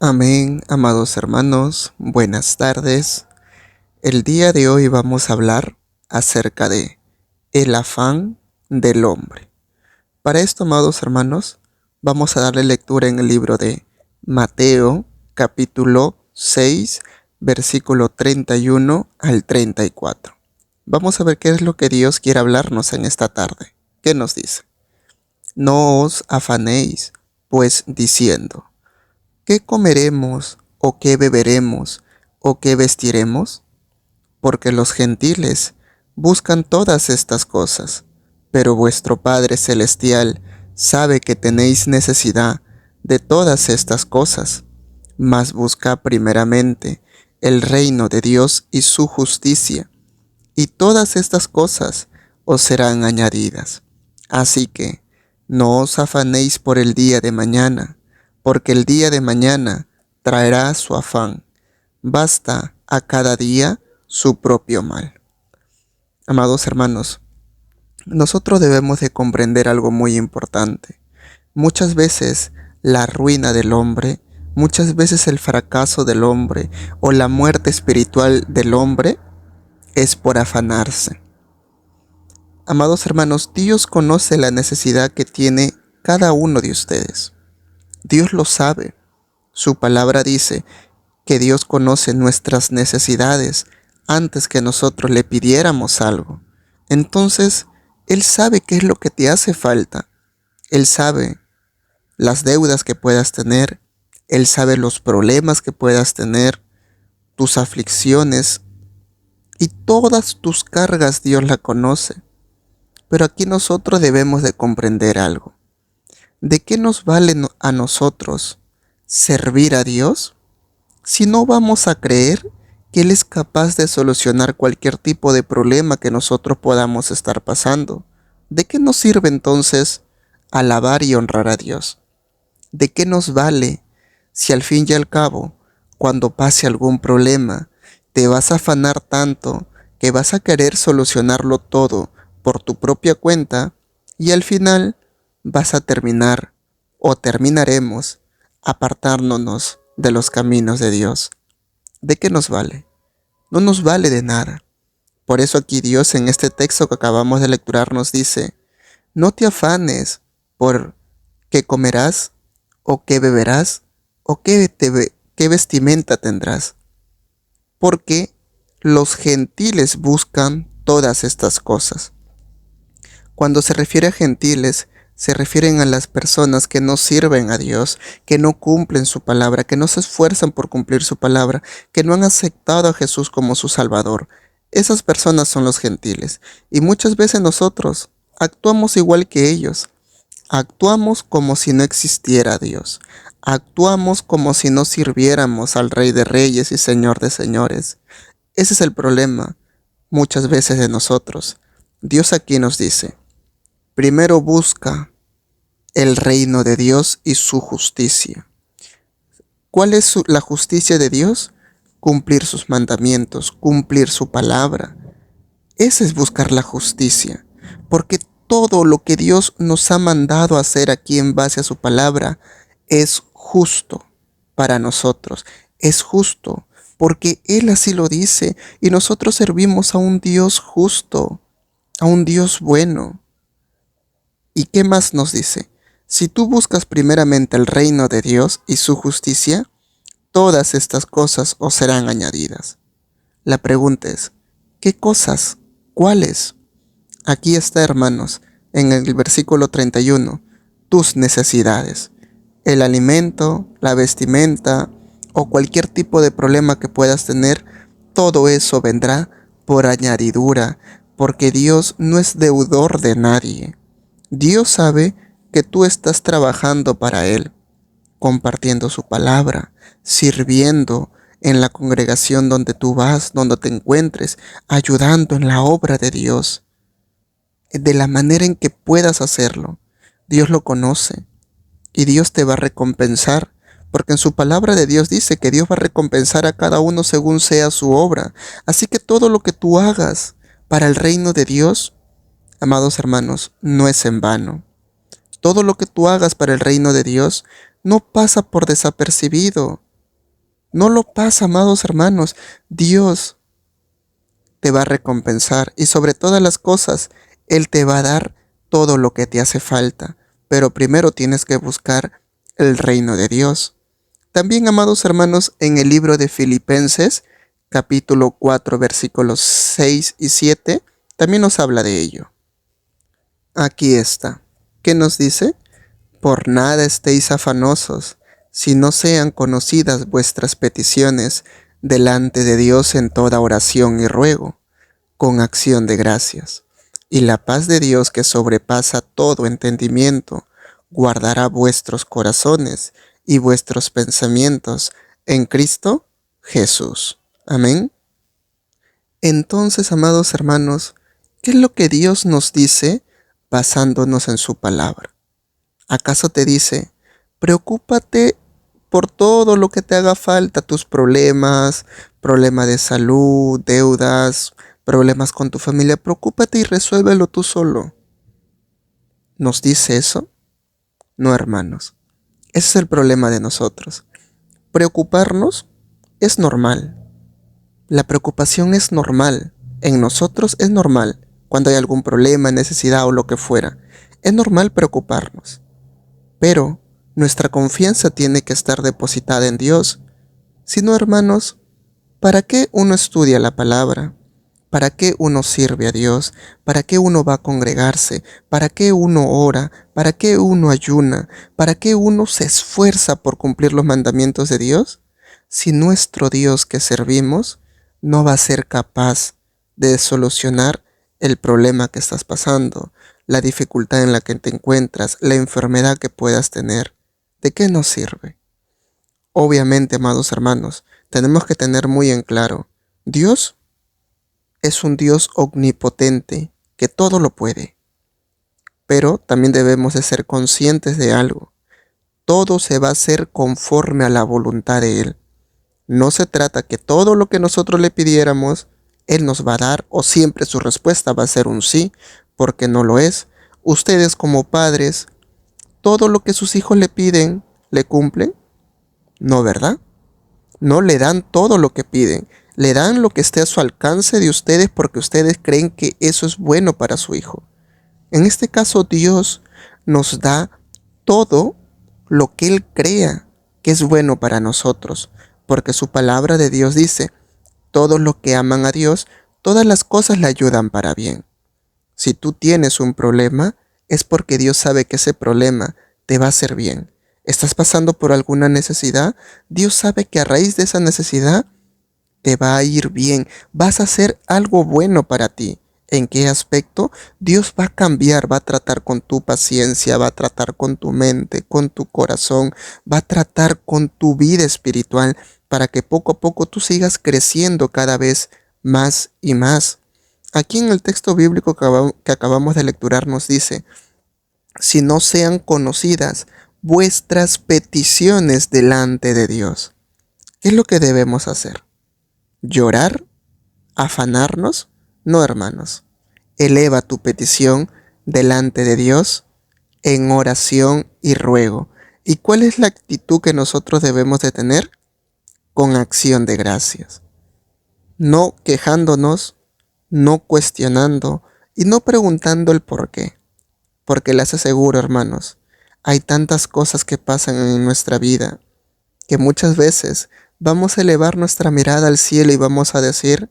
Amén, amados hermanos, buenas tardes. El día de hoy vamos a hablar acerca de el afán del hombre. Para esto, amados hermanos, vamos a darle lectura en el libro de Mateo, capítulo 6, versículo 31 al 34. Vamos a ver qué es lo que Dios quiere hablarnos en esta tarde. ¿Qué nos dice? No os afanéis, pues diciendo: ¿qué comeremos, o qué beberemos, o qué vestiremos? Porque los gentiles buscan todas estas cosas, pero vuestro Padre Celestial sabe que tenéis necesidad de todas estas cosas. Mas buscad primeramente el reino de Dios y su justicia, y todas estas cosas os serán añadidas. Así que no os afanéis por el día de mañana, porque el día de mañana traerá su afán. Basta a cada día su propio mal. Amados hermanos, nosotros debemos de comprender algo muy importante. Muchas veces la ruina del hombre, muchas veces el fracaso del hombre o la muerte espiritual del hombre es por afanarse. Amados hermanos, Dios conoce la necesidad que tiene cada uno de ustedes. Dios lo sabe. Su palabra dice que Dios conoce nuestras necesidades antes que nosotros le pidiéramos algo. Entonces, Él sabe qué es lo que te hace falta. Él sabe las deudas que puedas tener. Él sabe los problemas que puedas tener, tus aflicciones y todas tus cargas. Dios la conoce. Pero aquí nosotros debemos de comprender algo. ¿De qué nos vale a nosotros servir a Dios si no vamos a creer que Él es capaz de solucionar cualquier tipo de problema que nosotros podamos estar pasando? ¿De qué nos sirve entonces alabar y honrar a Dios? ¿De qué nos vale si al fin y al cabo, cuando pase algún problema, te vas a afanar tanto que vas a querer solucionarlo todo por tu propia cuenta y al final vas a terminar o terminaremos apartándonos de los caminos de Dios? ¿De qué nos vale? No nos vale de nada. Por eso aquí Dios en este texto que acabamos de lecturar nos dice: no te afanes por qué comerás, o qué beberás, o qué vestimenta tendrás, porque los gentiles buscan todas estas cosas. Cuando se refiere a gentiles, se refieren a las personas que no sirven a Dios, que no cumplen su palabra, que no se esfuerzan por cumplir su palabra, que no han aceptado a Jesús como su Salvador. Esas personas son los gentiles. Y muchas veces nosotros actuamos igual que ellos. Actuamos como si no existiera Dios. Actuamos como si no sirviéramos al Rey de Reyes y Señor de Señores. Ese es el problema muchas veces de nosotros. Dios aquí nos dice: primero busca el reino de Dios y su justicia. ¿Cuál es la justicia de Dios? Cumplir sus mandamientos, cumplir su palabra. Ese es buscar la justicia, porque todo lo que Dios nos ha mandado a hacer aquí en base a su palabra es justo para nosotros. Es justo porque Él así lo dice y nosotros servimos a un Dios justo, a un Dios bueno. ¿Y qué más nos dice? Si tú buscas primeramente el reino de Dios y su justicia, todas estas cosas os serán añadidas. La pregunta es: ¿qué cosas? ¿Cuáles? Aquí está, hermanos, en el versículo 31, tus necesidades. El alimento, la vestimenta o cualquier tipo de problema que puedas tener, todo eso vendrá por añadidura, porque Dios no es deudor de nadie. Dios sabe que tú estás trabajando para Él, compartiendo su palabra, sirviendo en la congregación donde tú vas, donde te encuentres, ayudando en la obra de Dios, de la manera en que puedas hacerlo. Dios lo conoce y Dios te va a recompensar, porque en su palabra de Dios dice que Dios va a recompensar a cada uno según sea su obra. Así que todo lo que tú hagas para el reino de Dios, amados hermanos, no es en vano. Todo lo que tú hagas para el reino de Dios no pasa por desapercibido. No lo pasa, amados hermanos. Dios te va a recompensar y sobre todas las cosas, Él te va a dar todo lo que te hace falta. Pero primero tienes que buscar el reino de Dios. También, amados hermanos, en el libro de Filipenses, capítulo 4, versículos 6 y 7, también nos habla de ello. Aquí está. ¿Qué nos dice? Por nada estéis afanosos, si no sean conocidas vuestras peticiones delante de Dios en toda oración y ruego, con acción de gracias. Y la paz de Dios que sobrepasa todo entendimiento, guardará vuestros corazones y vuestros pensamientos en Cristo Jesús. Amén. Entonces, amados hermanos, ¿qué es lo que Dios nos dice basándonos en su palabra? ¿Acaso te dice, preocúpate por todo lo que te haga falta, tus problemas, problemas de salud, deudas, problemas con tu familia, preocúpate y resuélvelo tú solo? ¿Nos dice eso? No, hermanos. Ese es el problema de nosotros. Preocuparnos es normal. La preocupación es normal. En nosotros es normal. Cuando hay algún problema, necesidad o lo que fuera, es normal preocuparnos. Pero nuestra confianza tiene que estar depositada en Dios. Si no, hermanos, ¿para qué uno estudia la palabra? ¿Para qué uno sirve a Dios? ¿Para qué uno va a congregarse? ¿Para qué uno ora? ¿Para qué uno ayuna? ¿Para qué uno se esfuerza por cumplir los mandamientos de Dios? Si nuestro Dios que servimos no va a ser capaz de solucionar el problema que estás pasando, la dificultad en la que te encuentras, la enfermedad que puedas tener, ¿de qué nos sirve? Obviamente, amados hermanos, tenemos que tener muy en claro, Dios es un Dios omnipotente que todo lo puede, pero también debemos de ser conscientes de algo. Todo se va a hacer conforme a la voluntad de Él. No se trata que todo lo que nosotros le pidiéramos, Él nos va a dar o siempre su respuesta va a ser un sí, porque no lo es. Ustedes como padres, todo lo que sus hijos le piden, ¿le cumplen? No, ¿verdad? No le dan todo lo que piden, le dan lo que esté a su alcance de ustedes porque ustedes creen que eso es bueno para su hijo. En este caso, Dios nos da todo lo que Él crea que es bueno para nosotros, porque su palabra de Dios dice, todos los que aman a Dios, todas las cosas le ayudan para bien. Si tú tienes un problema, es porque Dios sabe que ese problema te va a hacer bien. ¿Estás pasando por alguna necesidad? Dios sabe que a raíz de esa necesidad te va a ir bien. Vas a hacer algo bueno para ti. ¿En qué aspecto? Dios va a cambiar, va a tratar con tu paciencia, va a tratar con tu mente, con tu corazón, va a tratar con tu vida espiritual para que poco a poco tú sigas creciendo cada vez más y más. Aquí en el texto bíblico que acabamos de lecturar nos dice, si no sean conocidas vuestras peticiones delante de Dios. ¿Qué es lo que debemos hacer? ¿Llorar? ¿Afanarnos? No, hermanos. Eleva tu petición delante de Dios en oración y ruego. ¿Y cuál es la actitud que nosotros debemos de tener? Con acción de gracias. No quejándonos, no cuestionando y no preguntando el por qué. Porque les aseguro, hermanos, hay tantas cosas que pasan en nuestra vida que muchas veces vamos a elevar nuestra mirada al cielo y vamos a decir,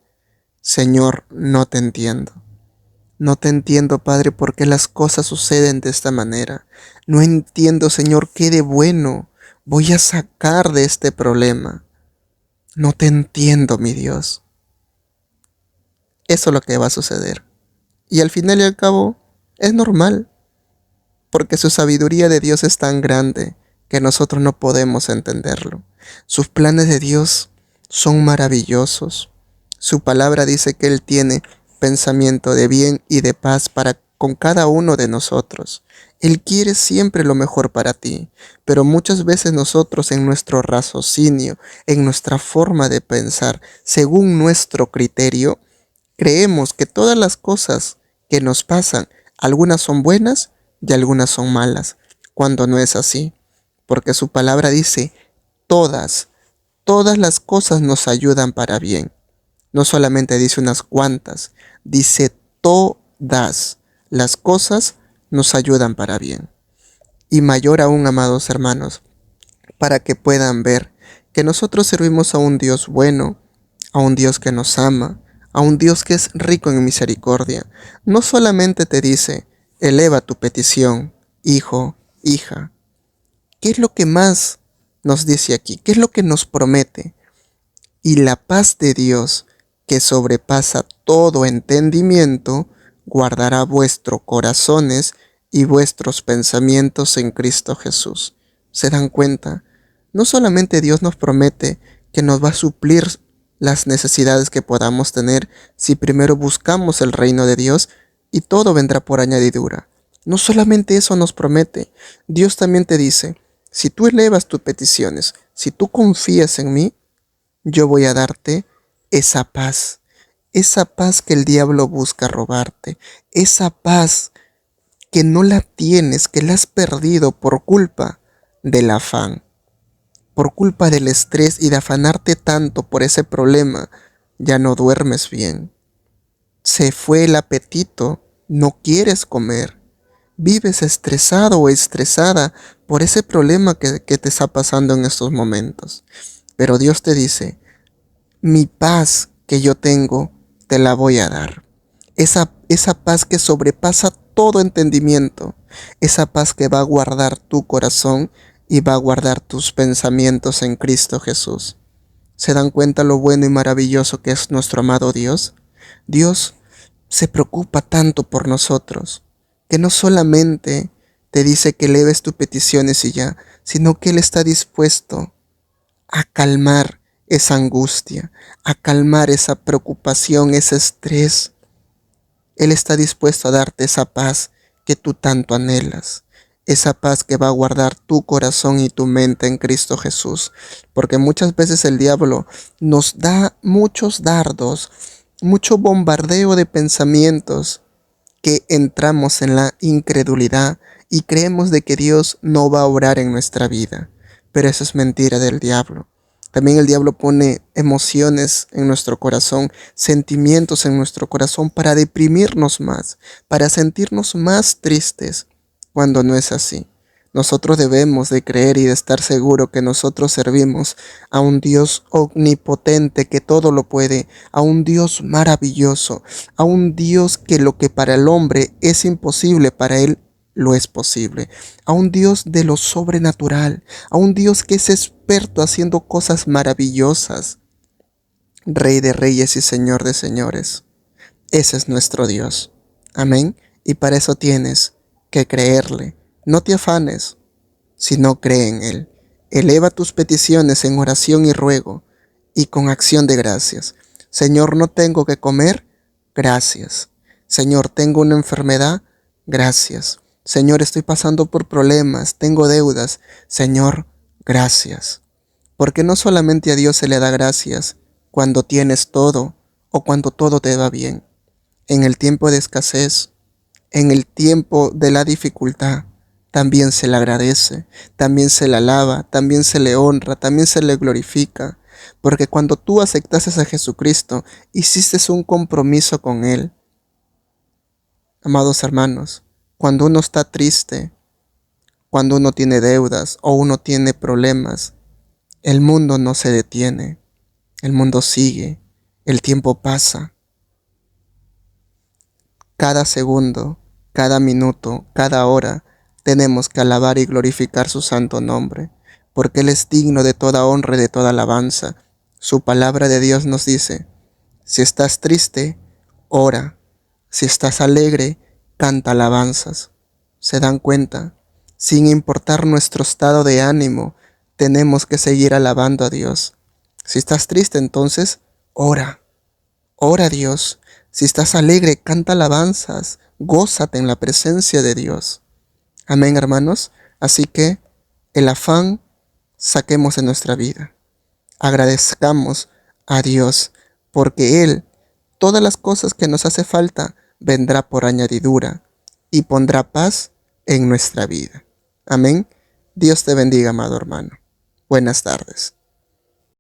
Señor, no te entiendo. No te entiendo, Padre, por qué las cosas suceden de esta manera. No entiendo, Señor, qué de bueno voy a sacar de este problema. No te entiendo, mi Dios. Eso es lo que va a suceder. Y al final y al cabo, es normal, porque su sabiduría de Dios es tan grande que nosotros no podemos entenderlo. Sus planes de Dios son maravillosos. Su palabra dice que Él tiene pensamiento de bien y de paz para con cada uno de nosotros. Él quiere siempre lo mejor para ti, pero muchas veces nosotros en nuestro raciocinio, en nuestra forma de pensar, según nuestro criterio, creemos que todas las cosas que nos pasan, algunas son buenas y algunas son malas, cuando no es así, porque su palabra dice, todas todas las cosas nos ayudan para bien. No solamente dice unas cuantas, dice todas las cosas nos ayudan para bien. Y mayor aún, amados hermanos, para que puedan ver que nosotros servimos a un Dios bueno, a un Dios que nos ama, a un Dios que es rico en misericordia. No solamente te dice, eleva tu petición, hijo, hija. ¿Qué es lo que más nos dice aquí? ¿Qué es lo que nos promete? Y la paz de Dios, que sobrepasa todo entendimiento, guardará vuestros corazones y vuestros pensamientos en Cristo Jesús. ¿Se dan cuenta? No solamente Dios nos promete que nos va a suplir las necesidades que podamos tener si primero buscamos el reino de Dios, y todo vendrá por añadidura. No solamente eso nos promete, Dios también te dice, si tú elevas tus peticiones, si tú confías en mí, yo voy a darte esa paz que el diablo busca robarte, esa paz que no la tienes, que la has perdido por culpa del afán, por culpa del estrés y de afanarte tanto por ese problema. Ya no duermes bien, se fue el apetito, no quieres comer, vives estresado o estresada por ese problema que te está pasando en estos momentos. Pero Dios te dice, mi paz que yo tengo, te la voy a dar. Esa paz que sobrepasa todo entendimiento. Esa paz que va a guardar tu corazón y va a guardar tus pensamientos en Cristo Jesús. ¿Se dan cuenta lo bueno y maravilloso que es nuestro amado Dios? Dios se preocupa tanto por nosotros, que no solamente te dice que eleves tus peticiones y ya, sino que Él está dispuesto a calmar esa angustia, a calmar esa preocupación, ese estrés. Él está dispuesto a darte esa paz que tú tanto anhelas, esa paz que va a guardar tu corazón y tu mente en Cristo Jesús. Porque muchas veces el diablo nos da muchos dardos, mucho bombardeo de pensamientos, que entramos en la incredulidad y creemos de que Dios no va a obrar en nuestra vida. Pero eso es mentira del diablo. También el diablo pone emociones en nuestro corazón, sentimientos en nuestro corazón para deprimirnos más, para sentirnos más tristes, cuando no es así. Nosotros debemos de creer y de estar seguros que nosotros servimos a un Dios omnipotente que todo lo puede, a un Dios maravilloso, a un Dios que lo que para el hombre es imposible, para Él lo es posible, a un Dios de lo sobrenatural, a un Dios que es experto haciendo cosas maravillosas, Rey de reyes y Señor de señores. Ese es nuestro Dios. Amén. Y para eso tienes que creerle. No te afanes, sino cree en Él. Eleva tus peticiones en oración y ruego y con acción de gracias. Señor, no tengo que comer, gracias. Señor, tengo una enfermedad, gracias. Señor, estoy pasando por problemas, tengo deudas. Señor, gracias. Porque no solamente a Dios se le da gracias cuando tienes todo o cuando todo te va bien. En el tiempo de escasez, en el tiempo de la dificultad, también se le agradece, también se le alaba, también se le honra, también se le glorifica. Porque cuando tú aceptaste a Jesucristo, hiciste un compromiso con Él. Amados hermanos, cuando uno está triste, cuando uno tiene deudas o uno tiene problemas, el mundo no se detiene, el mundo sigue, el tiempo pasa. Cada segundo, cada minuto, cada hora, tenemos que alabar y glorificar su santo nombre, porque Él es digno de toda honra y de toda alabanza. Su palabra de Dios nos dice, si estás triste, ora. Si estás alegre, canta alabanzas. ¿Se dan cuenta? Sin importar nuestro estado de ánimo, tenemos que seguir alabando a Dios. Si estás triste, entonces, ora. Ora a Dios. Si estás alegre, canta alabanzas. Gózate en la presencia de Dios. Amén, hermanos. Así que el afán saquemos de nuestra vida. Agradezcamos a Dios, porque Él, todas las cosas que nos hace falta, vendrá por añadidura y pondrá paz en nuestra vida. Amén. Dios te bendiga, amado hermano. Buenas tardes.